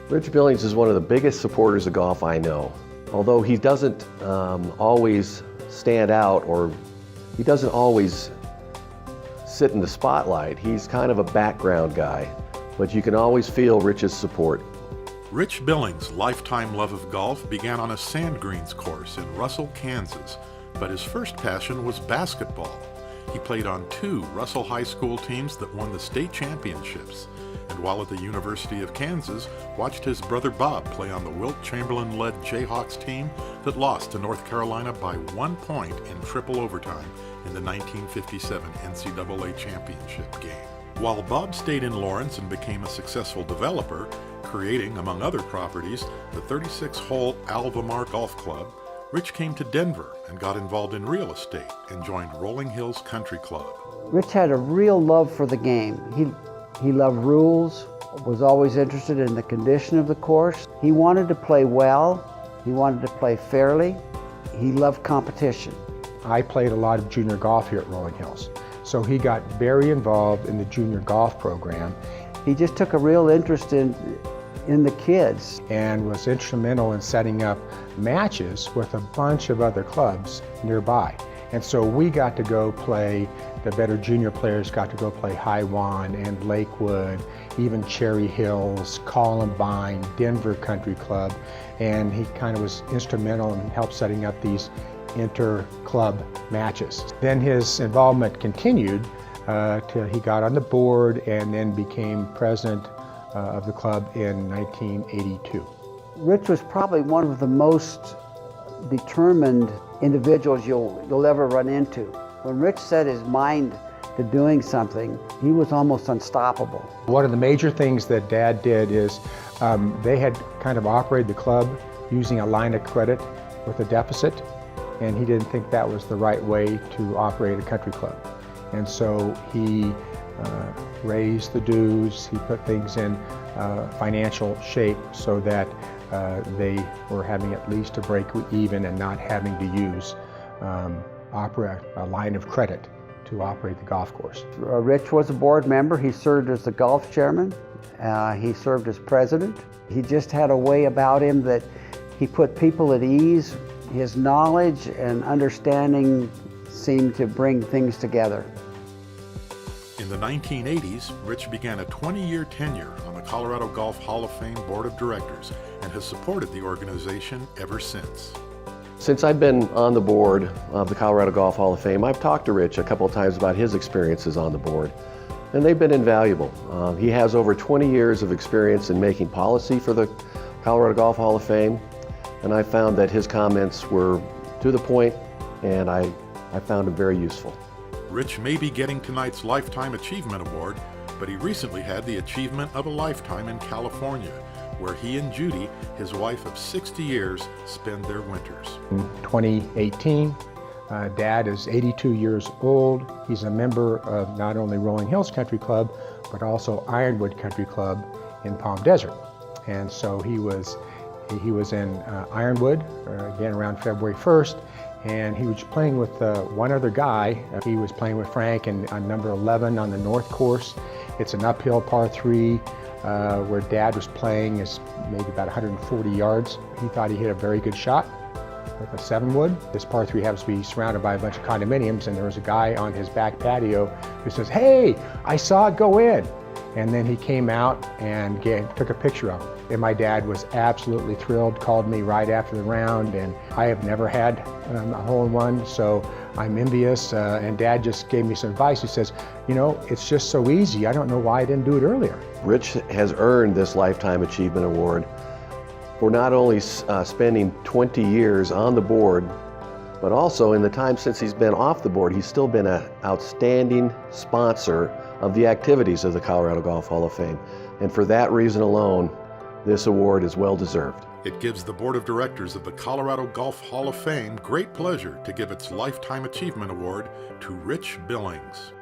Rich Billings is one of the biggest supporters of golf I know. Although he doesn't always stand out, or he doesn't always sit in the spotlight, he's kind of a background guy, but you can always feel Rich's support. Rich Billings' lifetime love of golf began on a sand greens course in Russell, Kansas, but his first passion was basketball. He played on 2 Russell High School teams that won the state championships, and while at the University of Kansas, watched his brother Bob play on the Wilt Chamberlain-led Jayhawks team that lost to North Carolina by 1 point in triple overtime in the 1957 NCAA championship game. While Bob stayed in Lawrence and became a successful developer, creating, among other properties, the 36-hole Albemarle Golf Club, Rich came to Denver and got involved in real estate and joined Rolling Hills Country Club. Rich had a real love for the game. He loved rules, was always interested in the condition of the course. He wanted to play well, he wanted to play fairly, he loved competition. I played a lot of junior golf here at Rolling Hills, so he got very involved in the junior golf program. He just took a real interest in the kids. And was instrumental in setting up matches with a bunch of other clubs nearby. And so we got to go play, the better junior players got to go play Highwan and Lakewood, even Cherry Hills, Columbine, Denver Country Club, and he kind of was instrumental in help setting up these inter-club matches. Then his involvement continued till he got on the board and then became president of the club in 1982. Rich was probably one of the most determined individuals you'll ever run into. When Rich set his mind to doing something, he was almost unstoppable. One of the major things that Dad did is they had kind of operated the club using a line of credit with a deficit, and he didn't think that was the right way to operate a country club. And so he raised the dues, he put things in financial shape so that they were having at least a break even and not having to use a line of credit to operate the golf course. Rich was a board member. He served as the golf chairman. He served as president. He just had a way about him that he put people at ease. His knowledge and understanding seemed to bring things together. In the 1980s, Rich began a 20-year tenure on the Colorado Golf Hall of Fame Board of Directors and has supported the organization ever since. Since I've been on the board of the Colorado Golf Hall of Fame, I've talked to Rich a couple of times about his experiences on the board, and they've been invaluable. He has over 20 years of experience in making policy for the Colorado Golf Hall of Fame, and I found that his comments were to the point, and I found them very useful. Rich may be getting tonight's Lifetime Achievement Award, but he recently had the Achievement of a Lifetime in California, where he and Judy, his wife of 60 years, spend their winters. In 2018, Dad is 82 years old. He's a member of not only Rolling Hills Country Club, but also Ironwood Country Club in Palm Desert. And so he was in Ironwood, again around February 1st, and he was playing with one other guy. He was playing with Frank on number 11 on the north course. It's an uphill par 3 where Dad was playing is maybe about 140 yards. He thought he hit a very good shot with a 7-wood. This par 3 happens to be surrounded by a bunch of condominiums, and there was a guy on his back patio who says, "Hey, I saw it go in." And then he came out and took a picture of him. And my dad was absolutely thrilled, called me right after the round, and I have never had a hole-in-one, so I'm envious. And Dad just gave me some advice. He says, you know, it's just so easy. I don't know why I didn't do it earlier. Rich has earned this Lifetime Achievement Award for not only spending 20 years on the board, but also in the time since he's been off the board, he's still been an outstanding sponsor of the activities of the Colorado Golf Hall of Fame. And for that reason alone, this award is well deserved. It gives the Board of Directors of the Colorado Golf Hall of Fame great pleasure to give its Lifetime Achievement Award to Rich Billings.